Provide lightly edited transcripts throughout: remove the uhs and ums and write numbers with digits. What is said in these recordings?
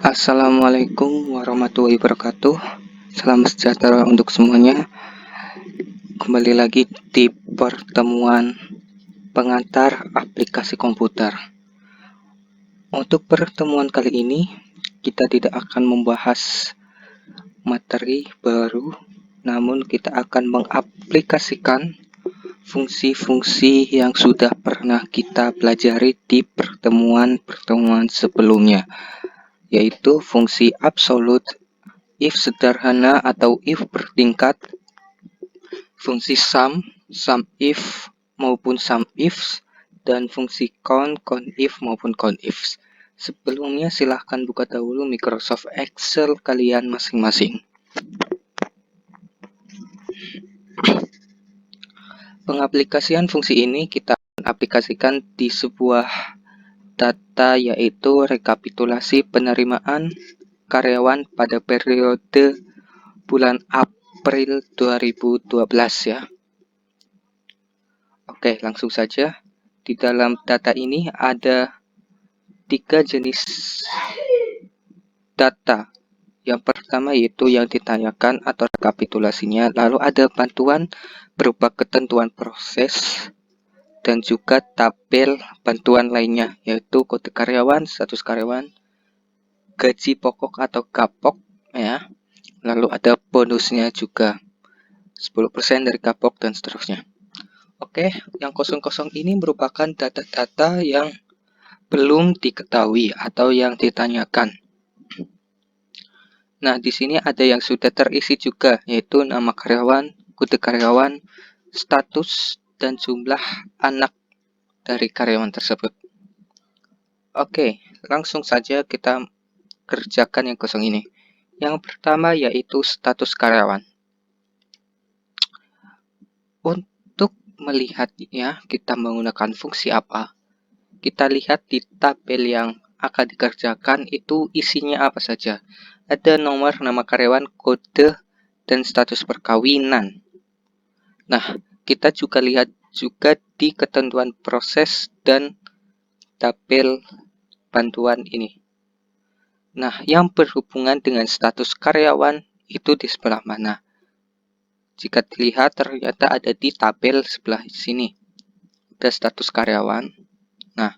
Assalamualaikum warahmatullahi wabarakatuh. Salam sejahtera untuk semuanya. Kembali lagi di pertemuan pengantar aplikasi komputer. Untuk pertemuan kali ini, kita tidak akan membahas materi baru, namun kita akan mengaplikasikan fungsi-fungsi yang sudah pernah kita pelajari di pertemuan-pertemuan sebelumnya, yaitu fungsi absolut, if sederhana atau if bertingkat, fungsi sum if maupun sum ifs, dan fungsi count if maupun count ifs. Sebelumnya silahkan buka dahulu Microsoft Excel kalian masing-masing. Pengaplikasian fungsi ini kita aplikasikan di sebuah data, yaitu rekapitulasi penerimaan karyawan pada periode bulan April 2012 ya. Oke, langsung saja. Di dalam data ini ada 3 jenis data. Yang pertama yaitu yang ditanyakan atau rekapitulasinya, lalu ada bantuan berupa ketentuan proses, dan juga tabel bantuan lainnya, yaitu kode karyawan, status karyawan, gaji pokok atau gapok ya. Lalu ada bonusnya juga 10% dari gapok dan seterusnya. Oke, yang kosong-kosong ini merupakan data-data yang belum diketahui atau yang ditanyakan. Nah, di sini ada yang sudah terisi juga, yaitu nama karyawan, kode karyawan, status, dan jumlah anak dari karyawan tersebut. Oke, langsung saja kita kerjakan yang kosong ini. Yang pertama yaitu status karyawan. Untuk melihatnya, kita menggunakan fungsi apa? Kita lihat di tabel yang akan dikerjakan itu isinya apa saja. Ada nomor nama karyawan, kode, dan status perkawinan. Nah, kita juga lihat juga di ketentuan proses dan tabel bantuan ini. Nah, yang berhubungan dengan status karyawan itu di sebelah mana? Jika dilihat ternyata ada di tabel sebelah sini. Ada status karyawan. Nah,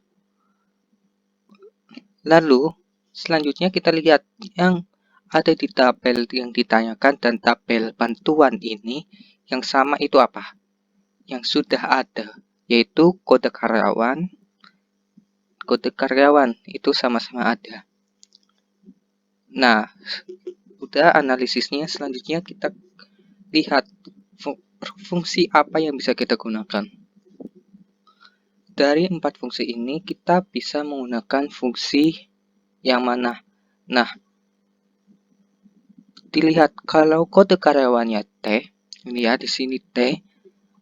lalu selanjutnya kita lihat yang ada di tabel yang ditanyakan dan tabel bantuan ini yang sama itu apa? Yang sudah ada, yaitu kode karyawan. Kode karyawan itu sama-sama ada. Nah, udah analisisnya, selanjutnya kita lihat fungsi apa yang bisa kita gunakan. Dari 4 fungsi ini kita bisa menggunakan fungsi yang mana? Nah, dilihat kalau kode karyawannya T, ini ya di sini T,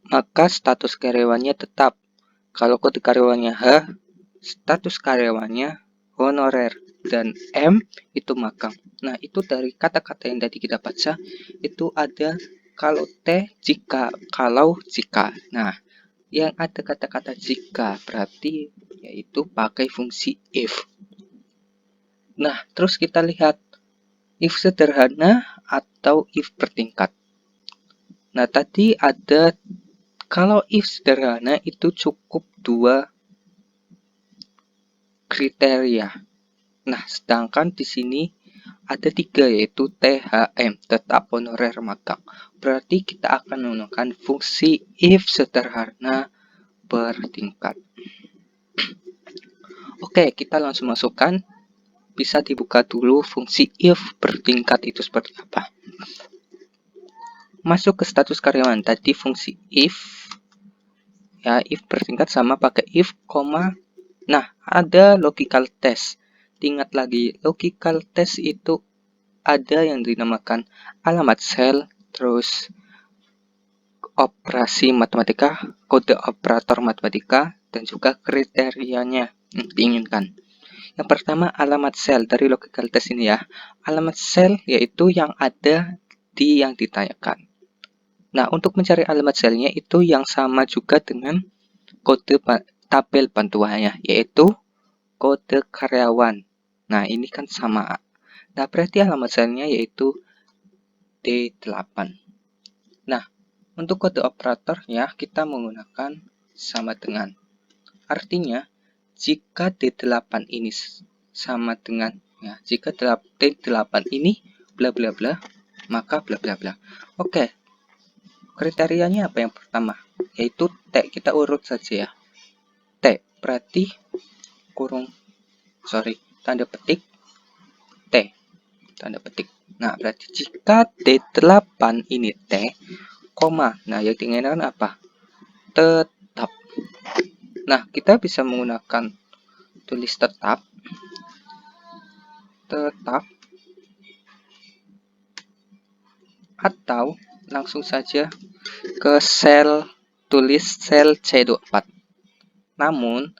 maka status karyawannya tetap. Kalau kode karyawannya H, status karyawannya honorer, dan M itu magang. Nah, itu dari kata-kata yang tadi kita baca itu ada kalau T, jika, kalau, jika. Nah, yang ada kata-kata jika berarti yaitu pakai fungsi if. Nah, terus kita lihat if sederhana atau if bertingkat. Nah, tadi ada kalau if sederhana itu cukup 2 kriteria. Nah, sedangkan di sini ada 3, yaitu THM, tetap honorer magang. Berarti kita akan menggunakan fungsi if sederhana bertingkat. Oke, kita langsung masukkan. Bisa dibuka dulu fungsi if bertingkat itu seperti apa. Masuk ke status karyawan. Tadi fungsi if ya, if bertingkat sama pakai if, koma. Nah, ada logical test. Ingat lagi, logical test itu ada yang dinamakan alamat sel, terus operasi matematika, kode operator matematika, dan juga kriterianya yang diinginkan. Yang pertama, alamat sel dari logical test ini ya. Alamat sel yaitu yang ada di yang ditanyakan. Nah, untuk mencari alamat selnya itu yang sama juga dengan kode tabel bantuannya, yaitu kode karyawan. Nah, ini kan sama. Nah, berarti alamat selnya yaitu D8. Nah, untuk kode operatornya kita menggunakan sama dengan. Artinya, jika D8 ini sama dengan, ya, jika D8 ini bla bla bla, maka bla bla bla. Oke, kriterianya apa yang pertama? Yaitu T, kita urut saja ya. T, berarti tanda petik T, tanda petik. Nah, berarti jika D8 ini T, koma. Nah, yang diinginkan apa? Tetap. Nah, kita bisa menggunakan tulis tetap, atau langsung saja ke tulis sel C24. Namun,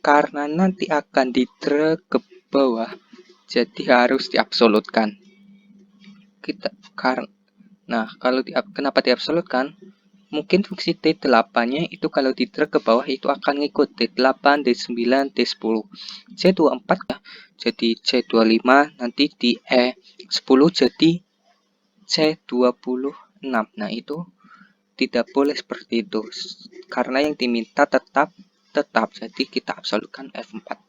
karena nanti akan di-drag ke bawah, jadi harus diabsolutkan. Nah, kalau kenapa diabsolutkan? Mungkin fungsi T8-nya itu kalau di-drag ke bawah itu akan ngikut D8, D9, D10. C24 ya, jadi C25, nanti di E10 jadi C26. Nah, itu tidak boleh seperti itu. Karena yang diminta tetap, jadi kita absolutkan F4.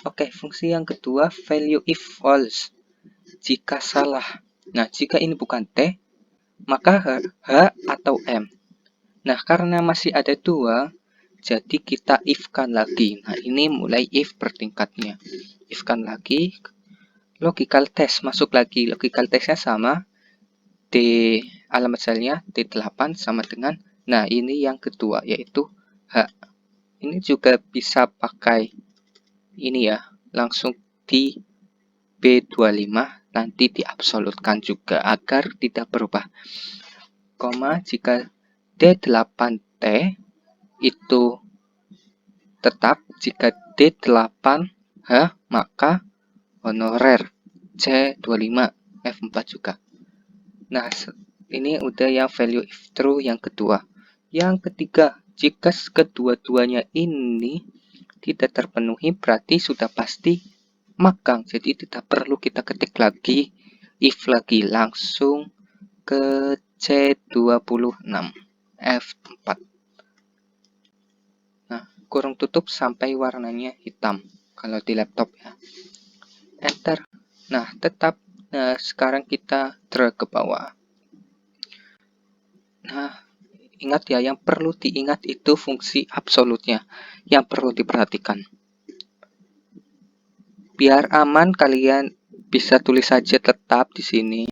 Oke, fungsi yang kedua, value if false. Jika salah. Nah, jika ini bukan T, maka H atau M. Nah, karena masih ada dua, jadi kita if-kan lagi. Nah, ini mulai if bertingkatnya. If-kan lagi, logical test masuk lagi. Logical testnya sama, di alamat selnya D8 sama dengan, nah ini yang kedua, yaitu H. Ini juga bisa pakai ini ya, langsung di B25, nanti diabsolutkan juga agar tidak berubah. Koma, jika D8T itu tetap, jika D8H maka honorer C25 F4 juga. Nah, ini udah yang value if true yang kedua. Yang ketiga, jika kedua-duanya ini tidak terpenuhi berarti sudah pasti magang. Jadi tidak perlu kita ketik lagi if lagi, langsung ke C26 F4. Nah, kurung tutup sampai warnanya hitam kalau di laptop ya. Enter. Nah, tetap. Nah, sekarang kita drag ke bawah. Nah, ingat ya, yang perlu diingat itu fungsi absolutnya yang perlu diperhatikan. Biar aman, kalian bisa tulis saja tetap di sini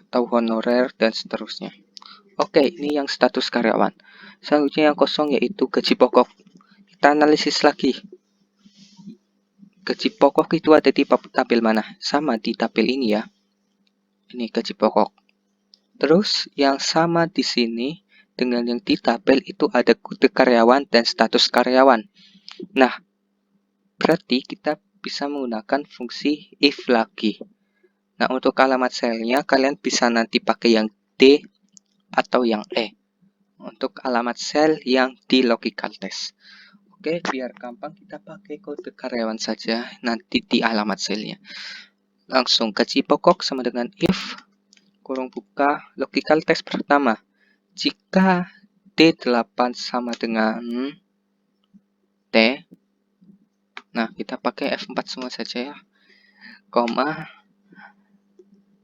atau honorer dan seterusnya. Oke, ini yang status karyawan. Selanjutnya yang kosong yaitu gaji pokok. Kita analisis lagi. Gaji pokok itu ada di tabel mana? Sama di tabel ini ya. Ini gaji pokok. Terus yang sama di sini dengan yang di tabel itu ada kode karyawan dan status karyawan. Nah, berarti kita bisa menggunakan fungsi if lagi. Nah, untuk alamat selnya kalian bisa nanti pakai yang D atau yang E. Untuk alamat sel yang di logical test. Oke, biar gampang kita pakai kode karyawan saja nanti di alamat selnya. Langsung gaji pokok sama dengan if kurung buka logical test pertama. Jika D8 sama dengan T, nah kita pakai F4 semua saja ya. Koma,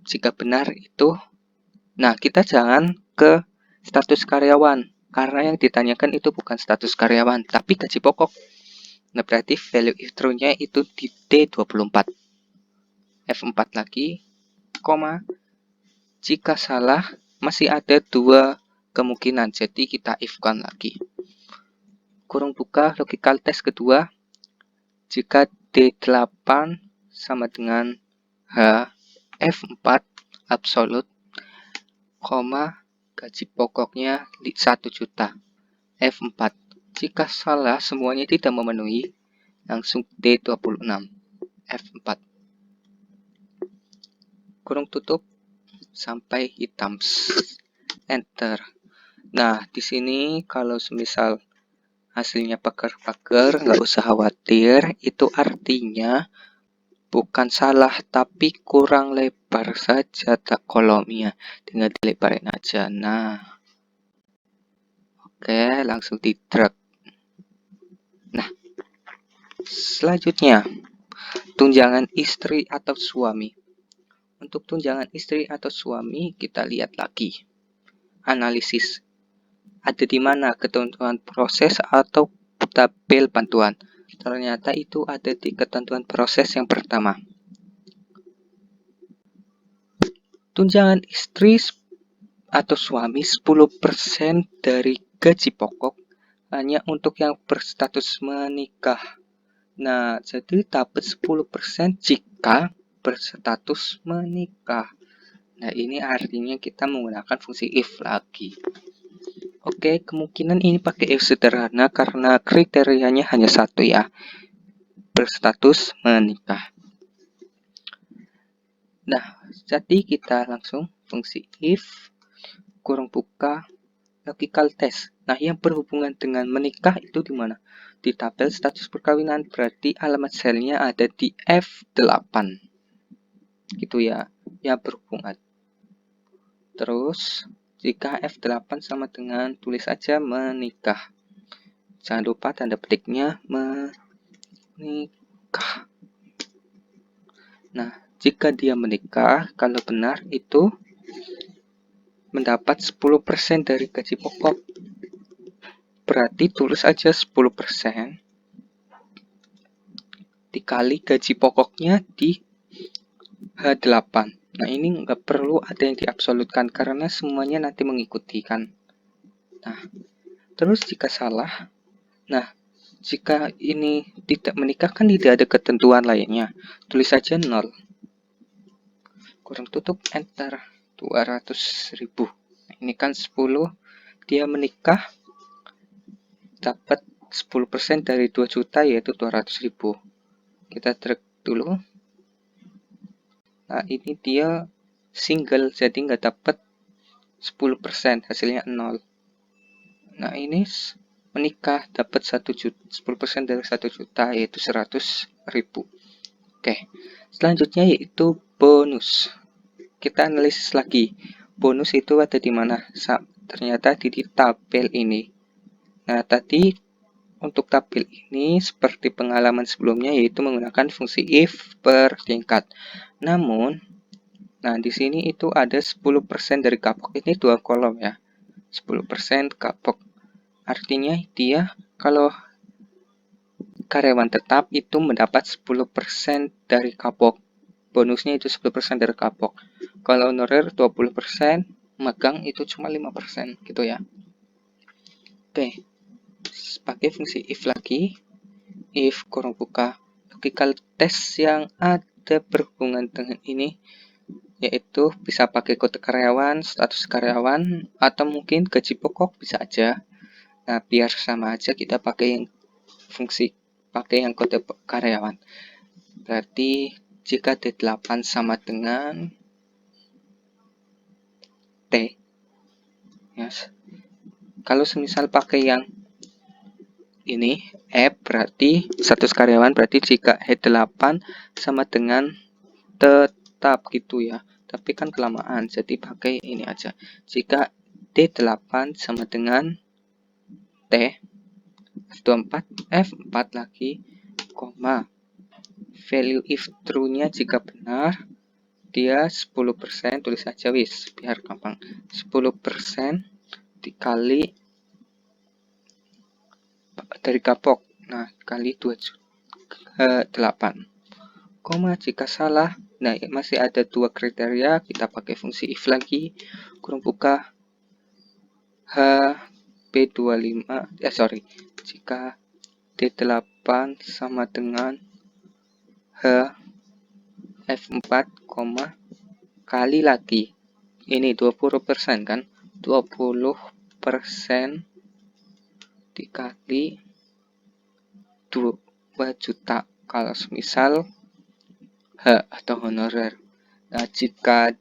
jika benar itu, nah kita jangan ke status karyawan. Karena yang ditanyakan itu bukan status karyawan, tapi gaji pokok. Nah, berarti value if true-nya itu di D24. F4 lagi, koma. Jika salah, masih ada dua kemungkinan, jadi kita if-kan lagi. Kurung buka logical test kedua. Jika D8 sama dengan H, F4 absolut, koma, gaji pokoknya 1 juta. F4. Jika salah semuanya tidak memenuhi, langsung D26. F4. Kurung tutup sampai hitam. Enter. Nah, di sini kalau semisal hasilnya pagar-pagar, nggak usah khawatir. Itu artinya bukan salah, tapi kurang lebar saja tak kolomnya. Tinggal dilebarin aja. Nah, oke, langsung di drag. Nah, selanjutnya tunjangan istri atau suami. Untuk tunjangan istri atau suami, kita lihat lagi. Analisis. Ada di mana ketentuan proses atau tabel bantuan. Ternyata itu ada di ketentuan proses yang pertama. Tunjangan istri atau suami 10% dari gaji pokok hanya untuk yang berstatus menikah. Nah, jadi dapat 10% jika berstatus menikah. Nah, ini artinya kita menggunakan fungsi if lagi. Oke, kemungkinan ini pakai if sederhana karena kriterianya hanya satu ya. Berstatus menikah. Nah, jadi kita langsung fungsi if kurung buka logical test. Nah, yang berhubungan dengan menikah itu di mana? Di tabel status perkawinan, berarti alamat selnya ada di F8. Gitu ya, yang berhubungan. Terus, jika F8 sama dengan tulis aja menikah. Jangan lupa tanda petiknya menikah. Nah, jika dia menikah, kalau benar itu mendapat 10% dari gaji pokok. Berarti tulis aja 10% dikali gaji pokoknya di H8. Nah, ini nggak perlu ada yang diabsolutkan karena semuanya nanti mengikuti kan. Nah, terus jika salah, nah, jika ini tidak menikah kan tidak ada ketentuan lainnya. Tulis saja 0. Kurang tutup, enter. 200.000. Ini kan 10. Dia menikah, dapat 10% dari 2 juta yaitu 200.000. Kita drag dulu. Nah, ini dia single jadi nggak dapat 10%, hasilnya 0. Nah, ini menikah dapat 1 juta, 10% dari 1 juta yaitu 100.000. Oke. Selanjutnya yaitu bonus. Kita analisis lagi. Bonus itu ada di mana? Ternyata di tabel ini. Nah, tadi untuk tabel ini seperti pengalaman sebelumnya yaitu menggunakan fungsi if per tingkat. Namun, nah di sini itu ada 10% dari kapok. Ini 2 kolom ya. 10% kapok. Artinya dia kalau karyawan tetap itu mendapat 10% dari kapok. Bonusnya itu 10% dari kapok. Kalau honorer 20%, magang itu cuma 5% gitu ya. Oke. Pakai fungsi if lagi. If kurung buka logical test yang ada berhubungan dengan ini yaitu bisa pakai kode karyawan, status karyawan, atau mungkin gaji pokok bisa aja. Nah, biar sama aja kita pakai yang fungsi pakai yang kode karyawan. Berarti jika D8 sama dengan T, yes. Kalau semisal pakai yang ini F berarti status karyawan, berarti jika H8 sama dengan tetap gitu ya. Tapi kan kelamaan, jadi pakai ini aja. Jika D8 sama dengan T, F24, F4 lagi, koma. Value if true-nya jika benar, dia 10%, tulis aja wis, biar gampang. 10% dikali dari kapok. Nah, kali 8. Koma jika salah. Nah, masih ada 2 kriteria. Kita pakai fungsi if lagi. Kurung buka HP25. Jika D8 sama dengan F4, kali lagi. Ini 20% kan? 20% dikali 2 juta kalau misal H atau honorer. Nah, jika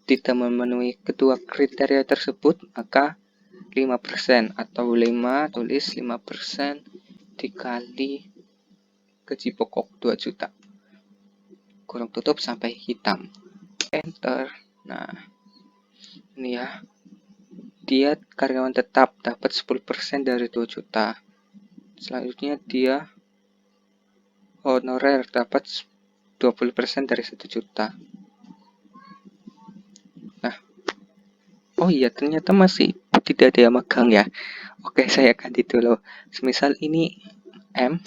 tidak memenuhi kedua kriteria tersebut, maka 5% atau 5, tulis 5% dikali gaji pokok 2 juta. kurung tutup sampai hitam. Enter. Nah, ini ya. Dia karyawan tetap dapat 10% dari 2 juta. Selanjutnya dia honorer dapat 20% dari 1 juta. Nah, oh iya ternyata masih tidak ada yang megang ya. Oke, saya ganti dulu. Semisal ini M,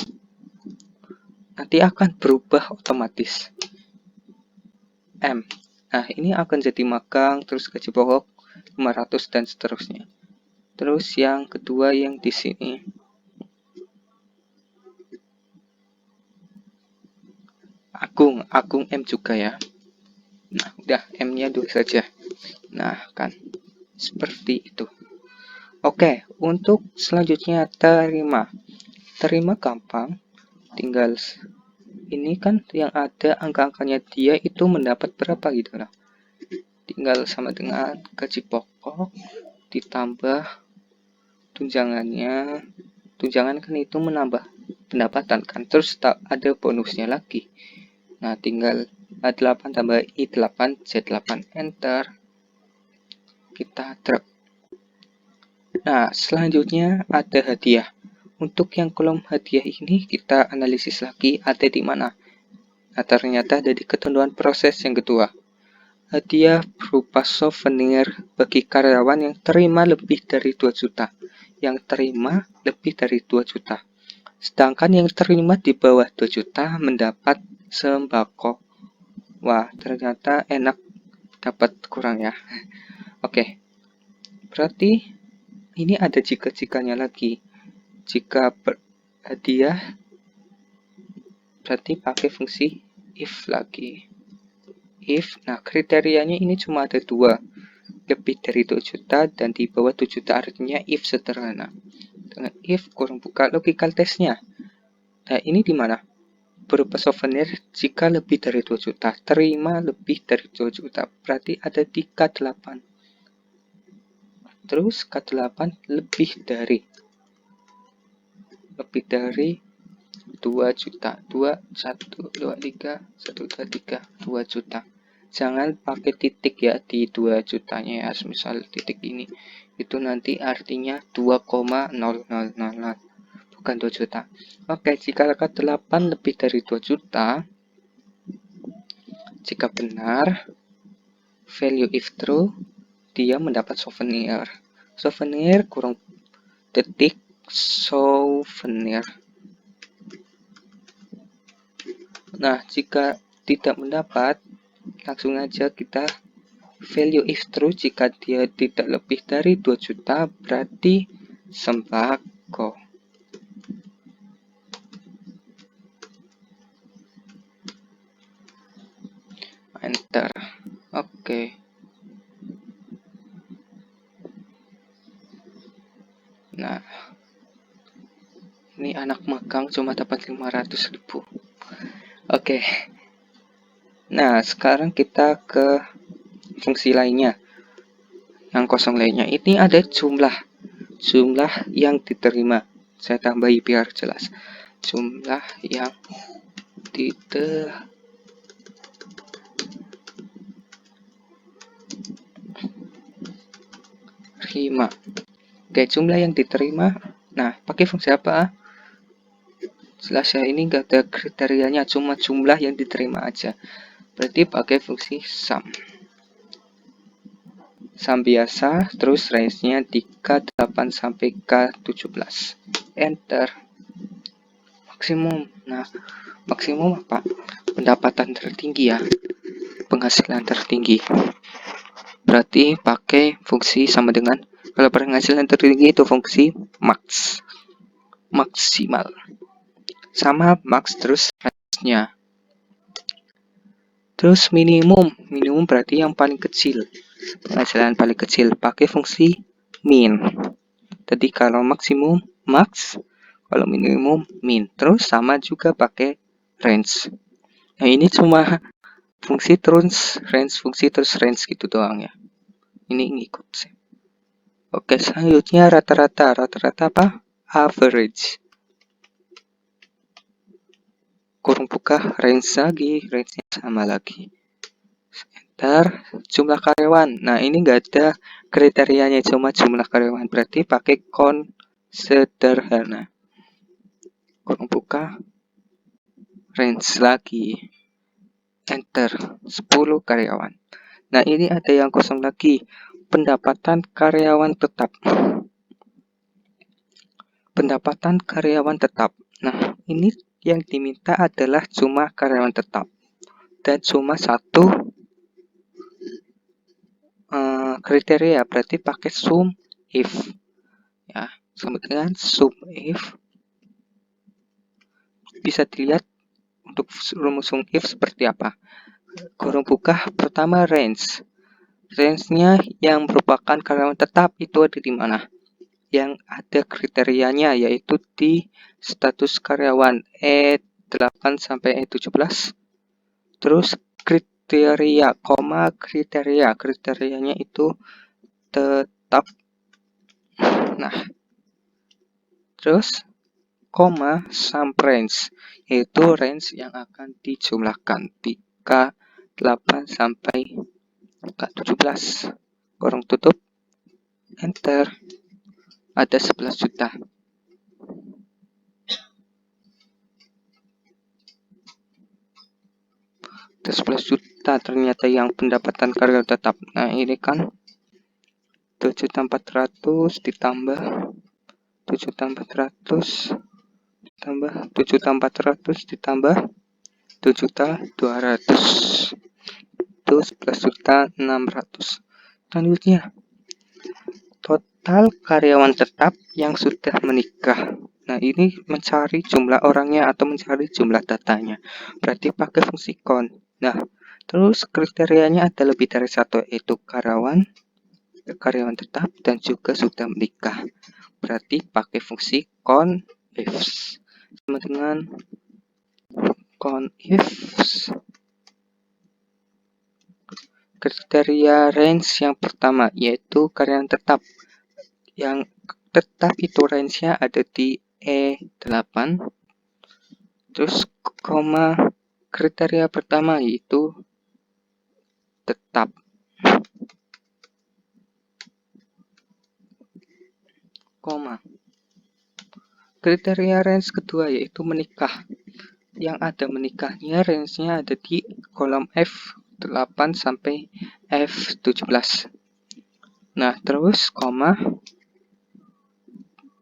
nanti akan berubah otomatis M. Nah, ini akan jadi magang, terus gaji pokok 500 dan seterusnya. Terus yang kedua yang di sini Agung M juga ya. Nah, udah M-nya 2 saja. Nah, kan seperti itu. Oke, untuk selanjutnya terima. Terima gampang. Tinggal ini kan yang ada angka-angkanya dia itu mendapat berapa gitu lah. Tinggal sama dengan gaji pokok ditambah tunjangannya. Tunjangan kan itu menambah pendapatan kan. Terus tak ada bonusnya lagi. Nah, tinggal A8 tambah I8 Z8 enter. Kita truk. Nah, selanjutnya ada hadiah. Untuk yang kolom hadiah ini kita analisis lagi ada di mana. Nah, ternyata ada di ketentuan proses yang kedua. Hadiah berupa souvenir bagi karyawan yang terima lebih dari 2 juta. Yang terima lebih dari 2 juta. Sedangkan yang terima di bawah 2 juta mendapat sembako. Wah, ternyata enak dapat kurang ya. Oke. Berarti ini ada jika-jikanya lagi. Jika hadiah berarti pakai fungsi if lagi. If, nah kriterianya ini cuma ada 2. Lebih dari 2 juta dan di bawah 2 juta artinya if sederhana. Dengan if kurung buka logical testnya. Nah ini di mana? Berupa souvenir jika lebih dari 2 juta. Terima lebih dari 2 juta. Berarti ada di K8. Terus K8 lebih dari 2 juta. 2, 1, 2, 3, 1, 2, 3, 2 juta. Jangan pakai titik ya di 2 jutanya ya. Misal titik ini. Itu nanti artinya 2,0000. Bukan 2 juta. Oke, jika K8 lebih dari 2 juta. Jika benar, value if true, dia mendapat souvenir. Souvenir kurang detik souvenir. Nah, jika tidak mendapat, langsung aja kita value if true. Jika dia tidak lebih dari 2 juta, berarti sembako. Enter. Oke. Nah, ini anak magang cuma dapat 500.000. Oke. Nah, sekarang kita ke fungsi lainnya. Yang kosong lainnya. Ini ada jumlah yang diterima. Saya tambahi biar jelas. Jumlah yang diterima. Oke, jumlah yang diterima. Nah, pakai fungsi apa? Jelas ya, ini nggak ada kriterianya, cuma jumlah yang diterima aja. Berarti pakai fungsi sum. Sum biasa, terus range-nya di K8 sampai K17. Enter. Maksimum. Nah, maksimum apa? Pendapatan tertinggi ya. Penghasilan tertinggi. Berarti pakai fungsi sama dengan, kalau penghasilan tertinggi itu fungsi max. Maksimal. Sama max terus range-nya. Terus minimum berarti yang paling kecil. Penghasilan paling kecil pakai fungsi min. Jadi kalau maksimum max, kalau minimum min. Terus sama juga pakai range. Nah ini cuma fungsi terus range gitu doang ya. Ini ngikut sih. Oke, selanjutnya rata-rata apa? Average. Kurung buka range lagi, range sama lagi. Enter, jumlah karyawan. Nah, ini nggak ada kriterianya, cuma jumlah karyawan. Berarti pakai count sederhana. Kurung buka, range lagi. Enter, 10 karyawan. Nah, ini ada yang kosong lagi. Pendapatan karyawan tetap. Pendapatan karyawan tetap. Nah, ini yang diminta adalah cuma karyawan tetap. Dan cuma satu kriteria, berarti pakai sum if. Ya, sama dengan sum if. Bisa dilihat untuk rumus sum if seperti apa. Kurung buka, pertama range. Range-nya yang merupakan karyawan tetap itu ada di mana? Yang ada kriterianya yaitu di status karyawan E8 sampai E17. Terus kriteria, koma kriteria. Kriterianya itu tetap. Nah, terus koma sum range, yaitu range yang akan dijumlahkan 38 sampai 17. Kurung tutup, enter. Ada 11 juta. Ada 11 juta ternyata yang pendapatan karyawan tetap. Nah, ini kan 7.400 ditambah 7.400 ditambah 7.400 ditambah 7.200 itu 11.600. Selanjutnya total karyawan tetap yang sudah menikah. Nah, ini mencari jumlah orangnya atau mencari jumlah datanya. Berarti pakai fungsi count. Nah, terus kriterianya ada lebih dari satu, yaitu karyawan tetap dan juga sudah menikah. Berarti pakai fungsi count ifs. Sama dengan count ifs. Kriteria range yang pertama yaitu karyawan tetap. Yang tetap itu range-nya ada di E8. Terus koma kriteria pertama yaitu tetap. Koma. Kriteria range kedua yaitu menikah. Yang ada menikahnya range-nya ada di kolom F8 sampai F17. Nah, terus koma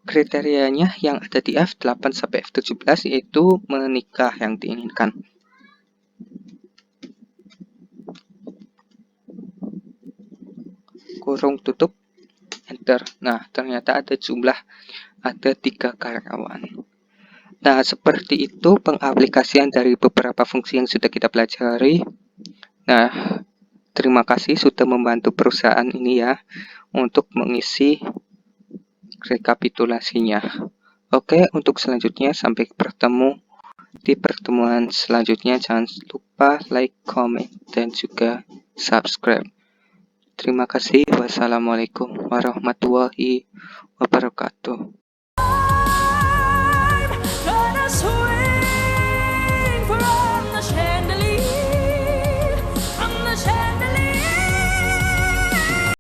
kriterianya yang ada di F8 sampai F17 yaitu menikah yang diinginkan. Kurung tutup, enter. Nah, ternyata ada 3 karyawan. Nah, seperti itu pengaplikasian dari beberapa fungsi yang sudah kita pelajari. Nah, terima kasih sudah membantu perusahaan ini ya untuk mengisi rekapitulasinya. Oke, untuk selanjutnya sampai bertemu di pertemuan selanjutnya. Jangan lupa like, comment, dan juga subscribe. Terima kasih. Wassalamualaikum warahmatullahi wabarakatuh.